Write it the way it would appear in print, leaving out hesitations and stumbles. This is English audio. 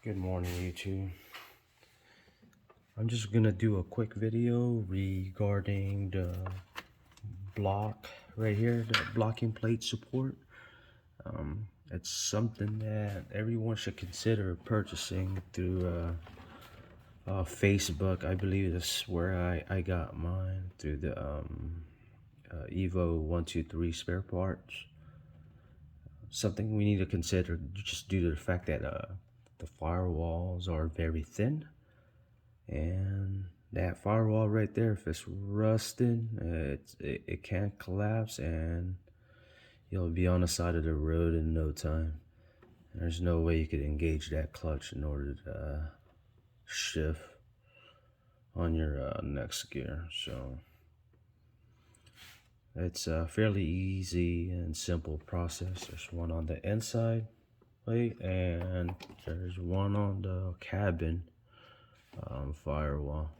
Good morning, YouTube. I'm just gonna do a quick video regarding the block right here, the blocking plate support. It's something that everyone should consider purchasing through Facebook. I believe that's where I got mine, through the Evo 123 spare parts. Something we need to consider just due to the fact that the firewalls are very thin. And that firewall right there, if it's rusted, it can't collapse, and you'll be on the side of the road in no time. There's no way you could engage that clutch in order to shift on your next gear. So it's a fairly easy and simple process. There's one on the inside plate, and there's one on the cabin firewall.